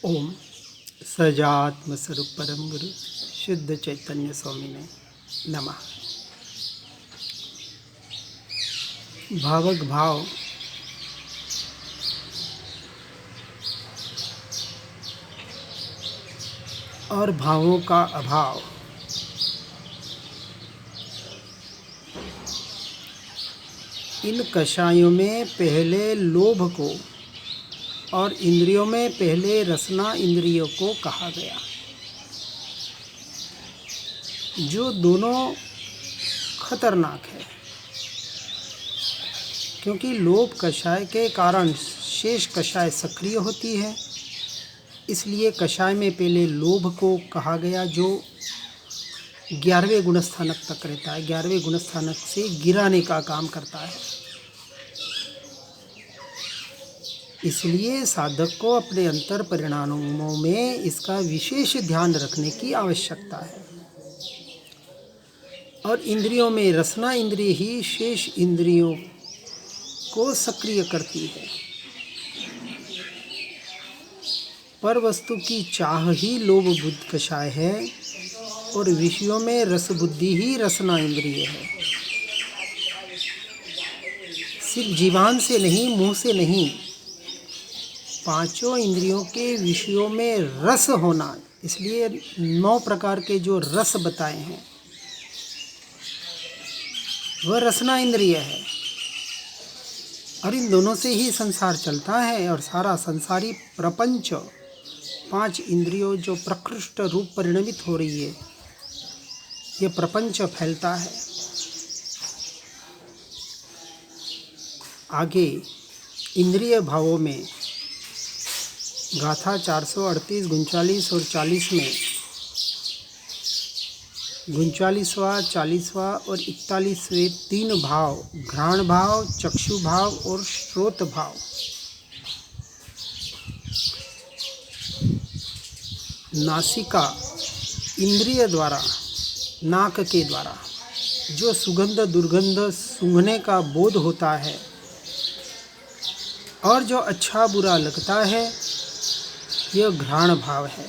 ओम सजात्म स्वरूप परम गुरु शुद्ध चैतन्य स्वामी ने नमः। भावक भाव और भावों का अभाव इन कषायों में पहले लोभ को और इंद्रियों में पहले रसना इंद्रियों को कहा गया, जो दोनों खतरनाक है। क्योंकि लोभ कषाय के कारण शेष कषाय सक्रिय होती है, इसलिए कषाय में पहले लोभ को कहा गया, जो 11वें गुणस्थानक तक रहता है, 11वें गुणस्थानक से गिराने का काम करता है। इसलिए साधक को अपने अंतर परिणामों में इसका विशेष ध्यान रखने की आवश्यकता है। और इंद्रियों में रसना इंद्रिय ही शेष इंद्रियों को सक्रिय करती है। पर वस्तु की चाह ही लोभ बुद्ध कषाय है और विषयों में रस बुद्धि ही रसना इंद्रिय है। सिर्फ जीवान से नहीं, मुंह से नहीं, पांचों इंद्रियों के विषयों में रस होना, इसलिए 9 प्रकार के जो रस बताए हैं वह रसना इंद्रिय है। और इन दोनों से ही संसार चलता है और सारा संसारी प्रपंच 5 इंद्रियों जो प्रकृष्ट रूप परिणमित हो रही है, ये प्रपंच फैलता है। आगे इंद्रिय भावों में गाथा 438, 39 और 40 में 39वां, 40वां और 41वें 3 भाव, घ्राण भाव, चक्षु भाव और श्रोत भाव, नासिका इंद्रिय द्वारा, नाक के द्वारा जो सुगंध दुर्गंध सूंघने का बोध होता है और जो अच्छा बुरा लगता है, यह घ्राण भाव है।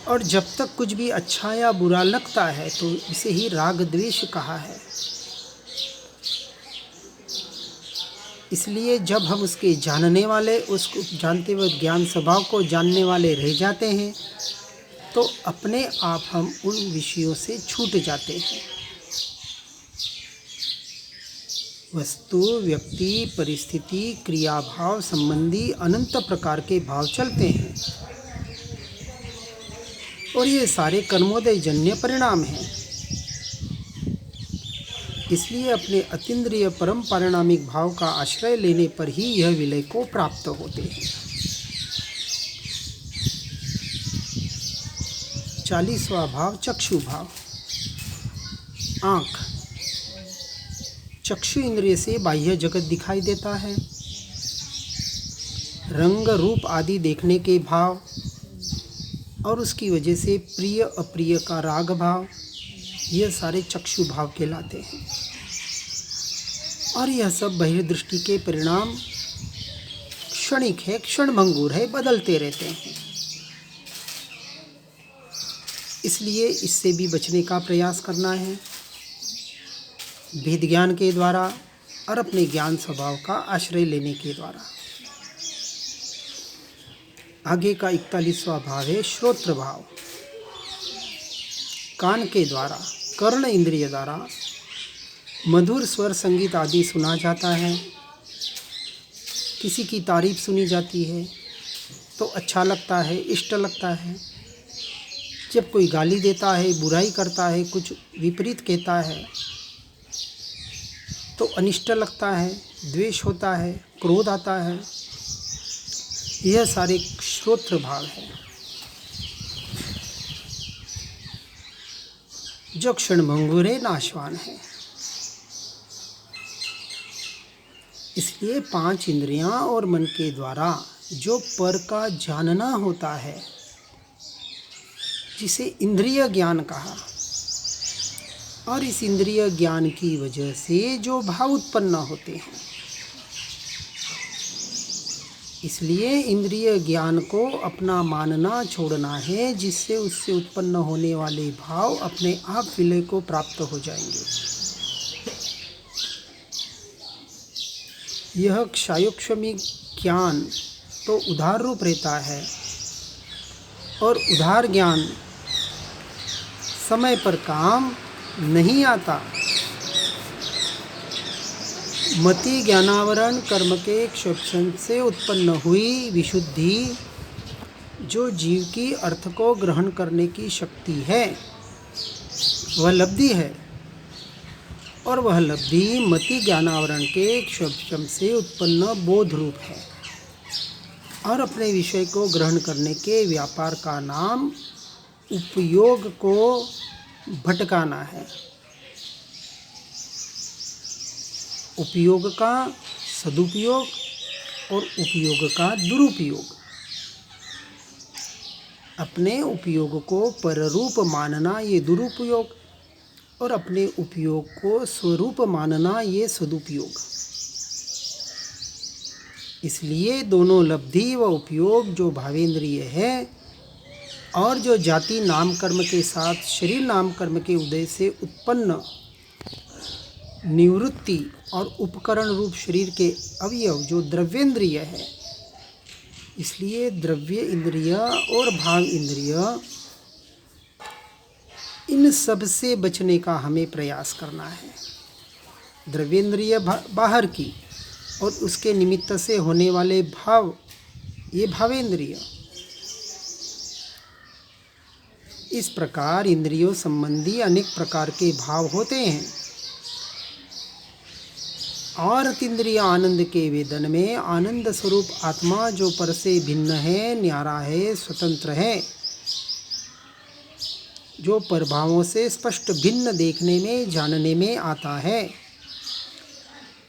और जब तक कुछ भी अच्छा या बुरा लगता है तो इसे ही राग द्वेष कहा है। इसलिए जब हम उसके जानने वाले, उसको जानते हुए ज्ञान स्वभाव को जानने वाले रह जाते हैं तो अपने आप हम उन विषयों से छूट जाते हैं। वस्तु, व्यक्ति, परिस्थिति, क्रिया भाव संबंधी अनंत प्रकार के भाव चलते हैं और ये सारे कर्मोदय जन्य परिणाम हैं। इसलिए अपने अतीन्द्रिय परम पारिणामिक भाव का आश्रय लेने पर ही यह विलय को प्राप्त होते हैं। 40वां भाव चक्षु भाव, आँख। चक्षु इंद्रिय से बाह्य जगत दिखाई देता है। रंग रूप आदि देखने के भाव और उसकी वजह से प्रिय अप्रिय का राग भाव, यह सारे चक्षु भाव कहलाते हैं। और यह सब बहिर्दृष्टि के परिणाम क्षणिक है, क्षणभंगुर है, बदलते रहते हैं। इसलिए इससे भी बचने का प्रयास करना है, भेद ज्ञान के द्वारा और अपने ज्ञान स्वभाव का आश्रय लेने के द्वारा। आगे का 41वां भाव है श्रोत्र भाव। कान के द्वारा, कर्ण इंद्रिय द्वारा मधुर स्वर संगीत आदि सुना जाता है। किसी की तारीफ सुनी जाती है तो अच्छा लगता है, इष्ट लगता है। जब कोई गाली देता है, बुराई करता है, कुछ विपरीत कहता है तो अनिष्ट लगता है, द्वेष होता है, क्रोध आता है। यह सारे श्रोत्र भाव है जो क्षणभंगुर है, नाशवान है। इसलिए 5 इंद्रियां और मन के द्वारा जो पर का जानना होता है, जिसे इंद्रिय ज्ञान कहा, और इस इंद्रिय ज्ञान की वजह से जो भाव उत्पन्न होते हैं, इसलिए इंद्रिय ज्ञान को अपना मानना छोड़ना है, जिससे उससे उत्पन्न होने वाले भाव अपने आप विलय को प्राप्त हो जाएंगे। यह क्षायोक्षमी ज्ञान तो उधार रूप रहता है, और उधार ज्ञान समय पर काम नहीं आता। मति ज्ञानावरण कर्म के क्षोभन से उत्पन्न हुई विशुद्धि, जो जीव की अर्थ को ग्रहण करने की शक्ति है, वह लब्धि है। और वह लब्धि मति ज्ञानावरण के क्षोभन से उत्पन्न बोध रूप है, और अपने विषय को ग्रहण करने के व्यापार का नाम उपयोग को भटकाना है। उपयोग का सदुपयोग और उपयोग का दुरुपयोग। अपने उपयोग को पररूप मानना ये दुरुपयोग, और अपने उपयोग को स्वरूप मानना ये सदुपयोग। इसलिए दोनों लब्धि व उपयोग जो भावेंद्रिय है, और जो जाति नाम कर्म के साथ शरीर नाम कर्म के उदय से उत्पन्न निवृत्ति और उपकरण रूप शरीर के अवयव जो द्रव्येंद्रिय है, इसलिए द्रव्य इंद्रिय और भाव इंद्रिय, इन सब से बचने का हमें प्रयास करना है। द्रव्येंद्रिय बाहर की, और उसके निमित्त से होने वाले भाव, ये भावेंद्रिय। इस प्रकार इंद्रियों संबंधी अनेक प्रकार के भाव होते हैं, और अतीन्द्रिय आनंद के वेदन में आनंद स्वरूप आत्मा जो पर से भिन्न है, न्यारा है, स्वतंत्र है, जो परभावों से स्पष्ट भिन्न देखने में जानने में आता है,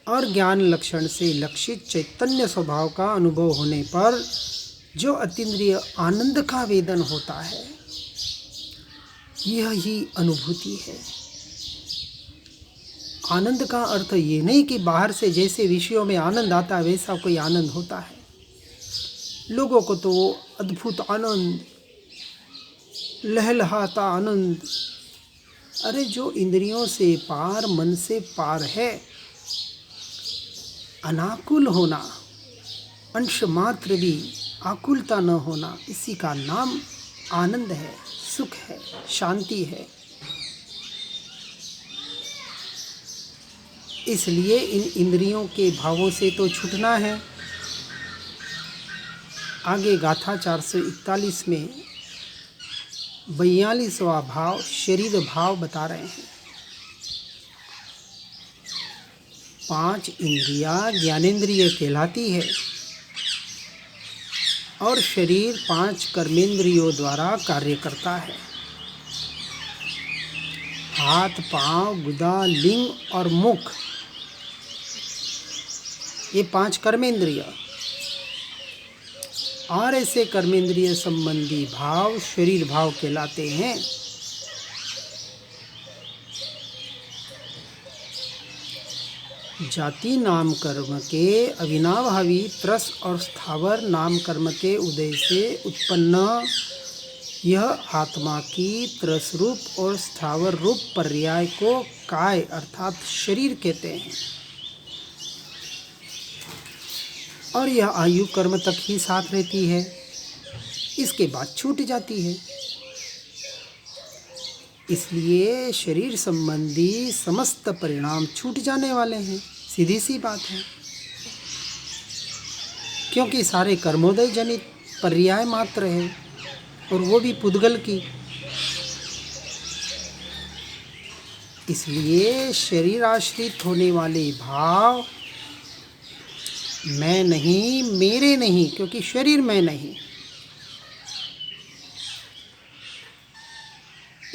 और ज्ञान लक्षण से लक्षित चैतन्य स्वभाव का अनुभव होने पर जो अतीन्द्रिय आनंद का वेदन होता है, यह ही अनुभूति है। आनंद का अर्थ ये नहीं कि बाहर से जैसे विषयों में आनंद आता है वैसा कोई आनंद होता है। लोगों को तो वो अद्भुत आनंद, लहलहाता आनंद, अरे जो इंद्रियों से पार, मन से पार है, अनाकुल होना, अंश मात्र भी आकुलता न होना, इसी का नाम आनंद है, सुख है, शांति है। इसलिए इन इंद्रियों के भावों से तो छूटना है। आगे गाथा 441 में 42वां भाव शरीर भाव बता रहे हैं। 5 इंद्रियां ज्ञानेंद्रिय कहलाती है, और शरीर 5 कर्मेंद्रियों द्वारा कार्य करता है। हाथ, पांव, गुदा, लिंग और मुख, ये 5 कर्मेंद्रिय, और ऐसे कर्मेंद्रिय संबंधी भाव शरीर भाव कहलाते हैं। जाति नाम कर्म के अविनाभावी त्रस और स्थावर नाम कर्म के उदय से उत्पन्न यह आत्मा की त्रस रूप और स्थावर रूप पर्याय को काय अर्थात शरीर कहते हैं, और यह आयु कर्म तक ही साथ रहती है, इसके बाद छूट जाती है। इसलिए शरीर संबंधी समस्त परिणाम छूट जाने वाले हैं, सीधी सी बात है, क्योंकि सारे कर्मोदय जनित पर्याय मात्र है, और वो भी पुद्गल की। इसलिए शरीर आश्रित होने वाले भाव मैं नहीं, मेरे नहीं, क्योंकि शरीर मैं नहीं।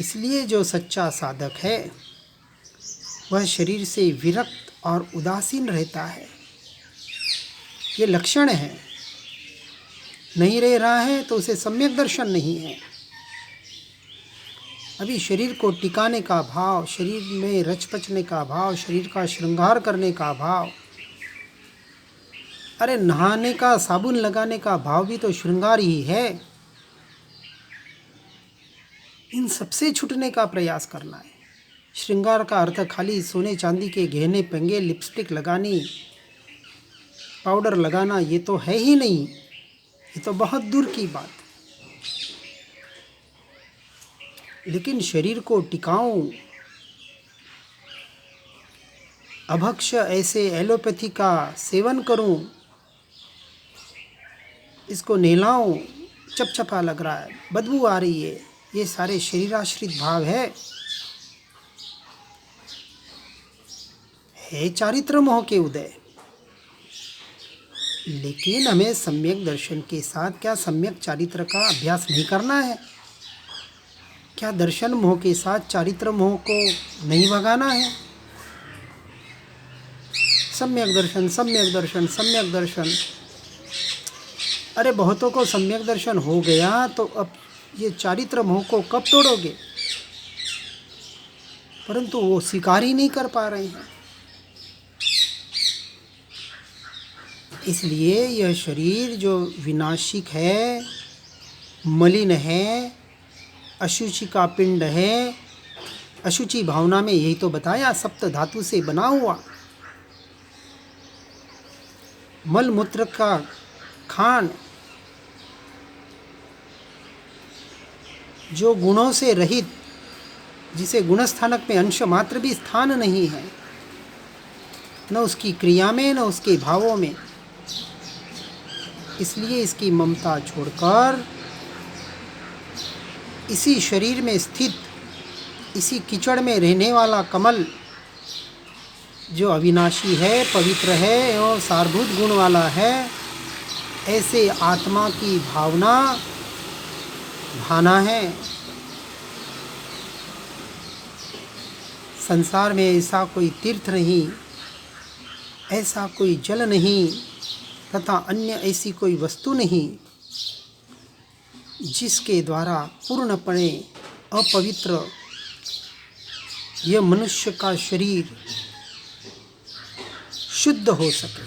इसलिए जो सच्चा साधक है वह शरीर से विरक्त और उदासीन रहता है। ये लक्षण है। नहीं रह रहा है तो उसे सम्यक दर्शन नहीं है। अभी शरीर को टिकाने का भाव, शरीर में रच पचने का भाव, शरीर का श्रृंगार करने का भाव, अरे नहाने का, साबुन लगाने का भाव भी तो श्रृंगार ही है। इन सबसे छूटने का प्रयास करना है। श्रृंगार का अर्थ खाली सोने चांदी के गहने पंगे, लिपस्टिक लगानी, पाउडर लगाना, ये तो है ही नहीं। ये तो बहुत दूर की बात। लेकिन शरीर को टिकाऊं, अभक्ष ऐसे एलोपैथी का सेवन करूं, इसको नहलाऊं, चपचपा लग रहा है, बदबू आ रही है, ये सारे शरीराश्रित भाव है चारित्र मोह के उदय। लेकिन हमें सम्यक दर्शन के साथ क्या सम्यक चारित्र का अभ्यास नहीं करना है? क्या दर्शन मोह के साथ चारित्र मोह को नहीं भगाना है? सम्यक दर्शन, सम्यक दर्शन, सम्यक दर्शन। अरे बहुतों को सम्यक दर्शन हो गया, तो अब ये चारित्र मोह को कब तोड़ोगे? परंतु वो स्वीकार ही नहीं कर पा रहे हैं। इसलिए यह शरीर जो विनाशिक है, मलिन है, अशुचि का पिंड है, अशुचि भावना में यही तो बताया, सप्त धातु से बना हुआ, मल मूत्र का खान, जो गुणों से रहित, जिसे गुणस्थानक में अंश मात्र भी स्थान नहीं है, न उसकी क्रिया में न उसके भावों में। इसलिए इसकी ममता छोड़कर इसी शरीर में स्थित, इसी कीचड़ में रहने वाला कमल जो अविनाशी है, पवित्र है और सारभूत गुण वाला है, ऐसे आत्मा की भावना भाना है। संसार में ऐसा कोई तीर्थ नहीं, ऐसा कोई जल नहीं, तथा अन्य ऐसी कोई वस्तु नहीं जिसके द्वारा पूर्णपणे अपवित्र यह मनुष्य का शरीर शुद्ध हो सके।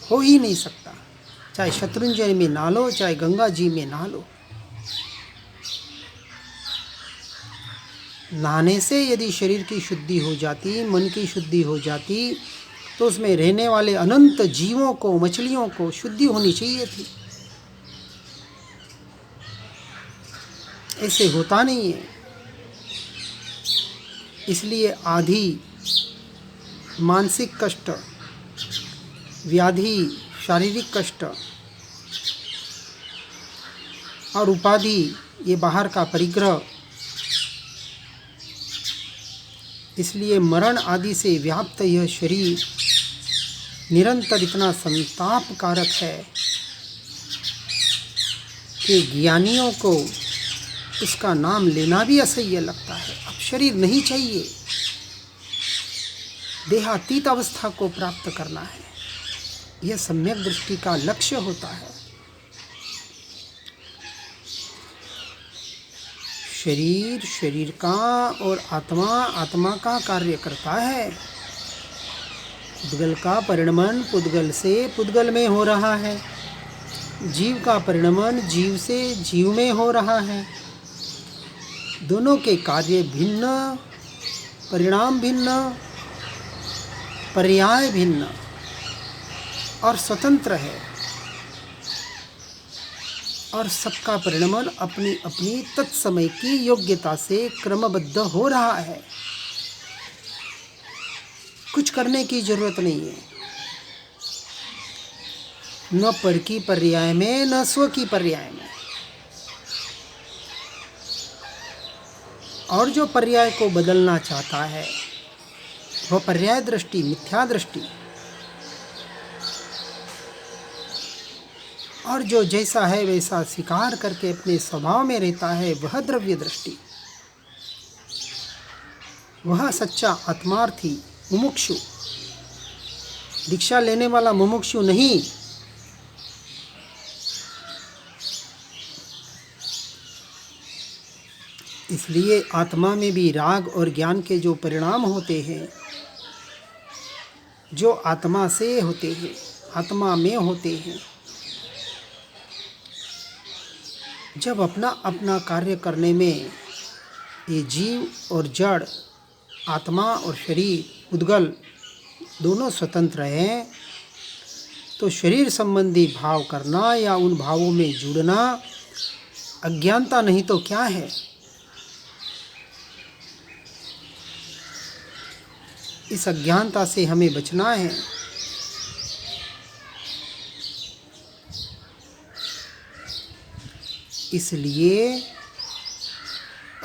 हो ही नहीं सकता। चाहे शत्रुंजय में नहा लो, चाहे गंगा जी में नहा लो। नहाने से यदि शरीर की शुद्धि हो जाती, मन की शुद्धि हो जाती, तो उसमें रहने वाले अनंत जीवों को, मछलियों को शुद्धि होनी चाहिए थी। ऐसे होता नहीं है। इसलिए आधि, मानसिक कष्ट, व्याधि, शारीरिक कष्ट और उपाधि, ये बाहर का परिग्रह, इसलिए मरण आदि से व्याप्त यह शरीर निरंतर इतना संतापकारक है कि ज्ञानियों को इसका नाम लेना भी असह्य लगता है। अब शरीर नहीं चाहिए, देहातीत अवस्था को प्राप्त करना है, यह सम्यक दृष्टि का लक्ष्य होता है। शरीर शरीर का और आत्मा आत्मा का कार्य करता है। पुद्गल का परिणमन पुद्गल से पुद्गल में हो रहा है, जीव का परिणमन जीव से जीव में हो रहा है। दोनों के कार्य भिन्न, परिणाम भिन्न, पर्याय भिन्न और स्वतंत्र है, और सबका परिणमन अपनी अपनी तत्समय की योग्यता से क्रमबद्ध हो रहा है। कुछ करने की जरूरत नहीं है, न पर की पर्याय में न स्व की पर्याय में। और जो पर्याय को बदलना चाहता है वह पर्याय दृष्टि, मिथ्या दृष्टि, और जो जैसा है वैसा स्वीकार करके अपने स्वभाव में रहता है वह द्रव्य दृष्टि। वह सच्चा आत्मार्थी मुमुक्षु, दीक्षा लेने वाला मुमुक्षु नहीं। इसलिए आत्मा में भी राग और ज्ञान के जो परिणाम होते हैं, जो आत्मा से होते हैं, आत्मा में होते हैं। जब अपना अपना कार्य करने में ये जीव और जड़, आत्मा और शरीर, उद्गल दोनों स्वतंत्र हैं, तो शरीर संबंधी भाव करना या उन भावों में जुड़ना अज्ञानता नहीं तो क्या है। इस अज्ञानता से हमें बचना है। इसलिए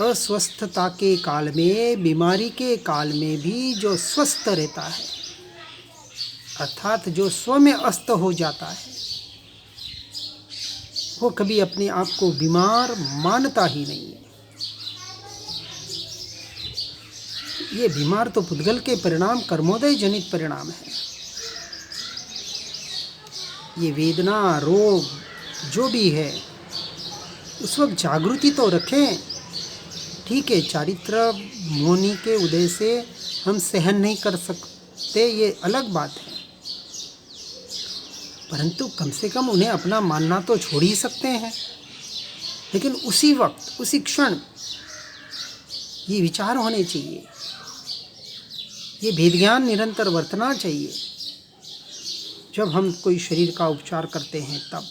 अस्वस्थता के काल में, बीमारी के काल में भी जो स्वस्थ रहता है, अर्थात जो स्व में अस्त हो जाता है, वो कभी अपने आप को बीमार मानता ही नहीं है। ये बीमार तो पुद्गल के परिणाम, कर्मोदय जनित परिणाम है। ये वेदना, रोग जो भी है, उस वक्त जागृति तो रखें। ठीक है, चारित्र मोनि के उदय से हम सहन नहीं कर सकते, ये अलग बात है, परंतु कम से कम उन्हें अपना मानना तो छोड़ ही सकते हैं। लेकिन उसी वक्त, उसी क्षण ये विचार होने चाहिए, ये भेद ज्ञान निरंतर बरतना चाहिए जब हम कोई शरीर का उपचार करते हैं तब।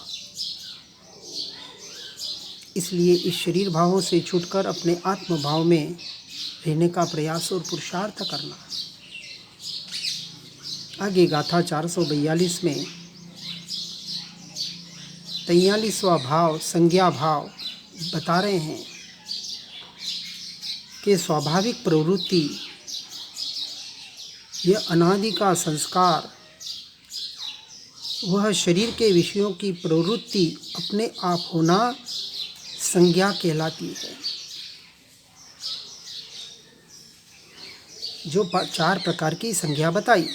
इसलिए इस शरीर भावों से छूटकर अपने आत्म भाव में रहने का प्रयास और पुरुषार्थ करना। आगे गाथा 442 में 43वां भाव, संज्ञा भाव बता रहे हैं कि स्वाभाविक प्रवृत्ति, यह अनादि का संस्कार, वह शरीर के विषयों की प्रवृत्ति अपने आप होना संज्ञा कहलाती है। जो 4 प्रकार की संज्ञा बताई,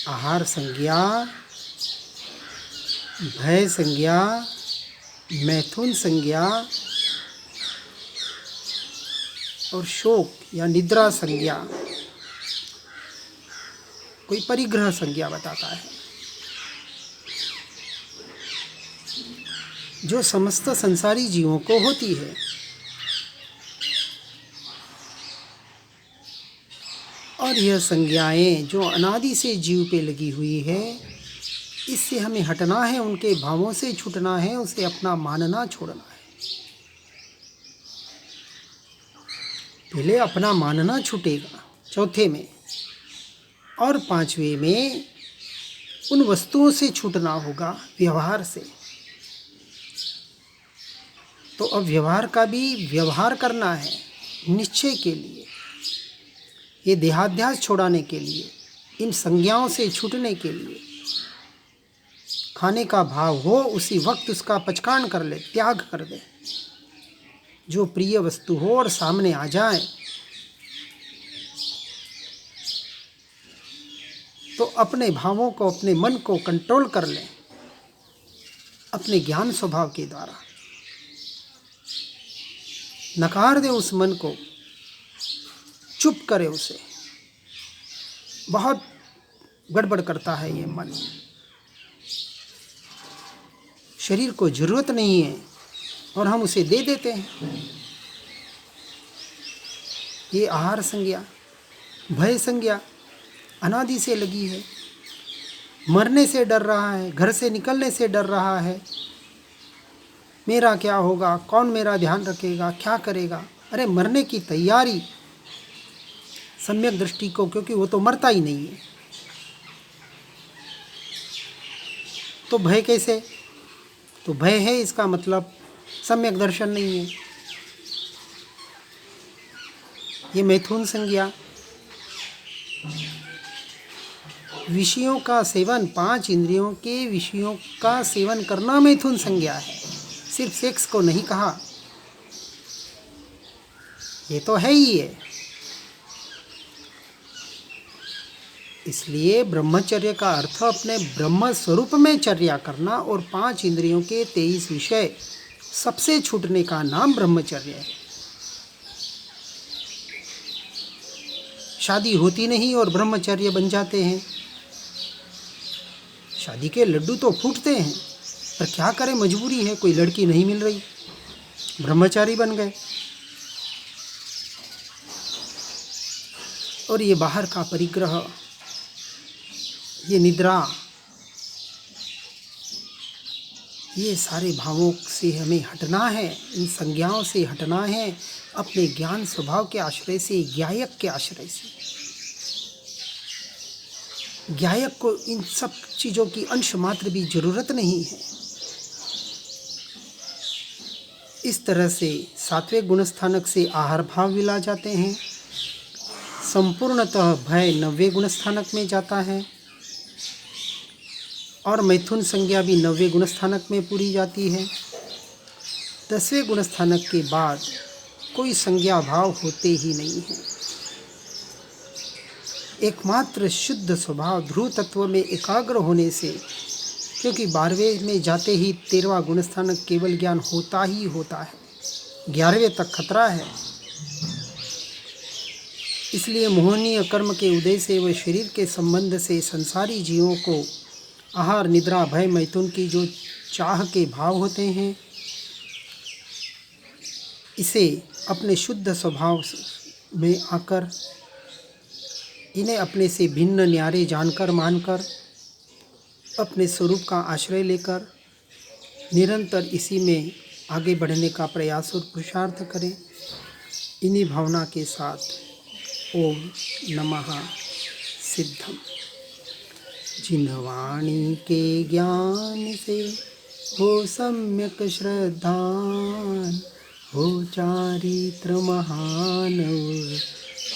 आहार संज्ञा, भय संज्ञा, मैथुन संज्ञा और शोक या निद्रा संज्ञा, कोई परिग्रह संज्ञा बताता है। जो समस्त संसारी जीवों को होती है। और यह संज्ञाएं जो अनादि से जीव पे लगी हुई है, इससे हमें हटना है, उनके भावों से छूटना है, उसे अपना मानना छोड़ना है। पहले अपना मानना छूटेगा, चौथे में, और 5वें में उन वस्तुओं से छूटना होगा, व्यवहार से। तो अब व्यवहार का भी व्यवहार करना है, निश्चय के लिए, ये देहाध्यास छोड़ाने के लिए, इन संज्ञाओं से छूटने के लिए। खाने का भाव हो, उसी वक्त उसका पचकान कर ले, त्याग कर दे। जो प्रिय वस्तु हो और सामने आ जाए तो अपने भावों को, अपने मन को कंट्रोल कर ले अपने ज्ञान स्वभाव के द्वारा। नकार दे उस मन को, चुप करे उसे। बहुत गड़बड़ करता है ये मन। शरीर को जरूरत नहीं है और हम उसे दे देते हैं। ये आहार संज्ञा, भय संज्ञा अनादि से लगी है। मरने से डर रहा है, घर से निकलने से डर रहा है। मेरा क्या होगा, कौन मेरा ध्यान रखेगा, क्या करेगा। अरे मरने की तैयारी सम्यक दृष्टि को, क्योंकि वो तो मरता ही नहीं है। तो भय कैसे? तो भय है, इसका मतलब सम्यक दर्शन नहीं है। ये मैथुन संज्ञा, विषयों का सेवन, 5 इंद्रियों के विषयों का सेवन करना मैथुन संज्ञा है। सिर्फ सेक्स को नहीं कहा, ये तो है ही है। इसलिए ब्रह्मचर्य का अर्थ अपने ब्रह्म स्वरूप में चर्या करना, और 5 इंद्रियों के 23 विषय सबसे छूटने का नाम ब्रह्मचर्य है। शादी होती नहीं और ब्रह्मचर्य बन जाते हैं। शादी के लड्डू तो फूटते हैं, पर क्या करें, मजबूरी है, कोई लड़की नहीं मिल रही, ब्रह्मचारी बन गए। और ये बाहर का परिग्रह, ये निद्रा, ये सारे भावों से हमें हटना है, इन संज्ञाओं से हटना है, अपने ज्ञान स्वभाव के आश्रय से, ज्ञायक के आश्रय से। ज्ञायक को इन सब चीज़ों की अंश मात्र भी जरूरत नहीं है। इस तरह से सात्विक गुणस्थानक से आहार भाव विला जाते हैं, संपूर्णतः भय 90वें गुणस्थानक में जाता है, और मैथुन संज्ञा भी 90वें गुणस्थानक में पूरी जाती है। 10वें गुणस्थानक के बाद कोई संज्ञा भाव होते ही नहीं है। एकमात्र शुद्ध स्वभाव ध्रुव तत्व में एकाग्र होने से, क्योंकि 12वें में जाते ही 13वां गुणस्थानक केवल ज्ञान होता ही होता है, 11वें तक खतरा है। इसलिए मोहनीय कर्म के उदय से व शरीर के संबंध से संसारी जीवों को आहार, निद्रा, भय, मैथुन की जो चाह के भाव होते हैं, इसे अपने शुद्ध स्वभाव में आकर, इन्हें अपने से भिन्न न्यारे जानकर मानकर, अपने स्वरूप का आश्रय लेकर निरंतर इसी में आगे बढ़ने का प्रयास और पुरुषार्थ करें। इन्हीं भावना के साथ ओम नमः सिद्धम। जिन वाणी के ज्ञान से हो सम्यक श्रद्धान, हो चारित्र महान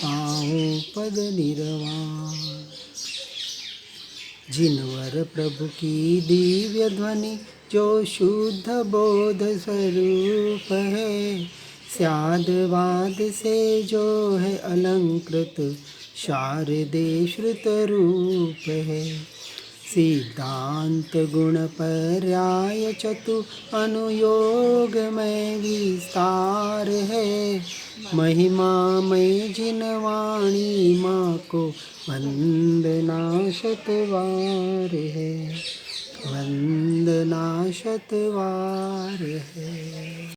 पाऊं पद निर्वाण। जिनवर प्रभु की दिव्य ध्वनि जो शुद्ध बोध स्वरूप है, स्यादवाद से जो है अलंकृत शारदे श्रुत रूप है। सिद्धांत गुण पर्याय चतु अनुयोग में विस्तार है। महिमा में जिन वाणी माँ को वंदना शतवार है, वंदना शतवार है।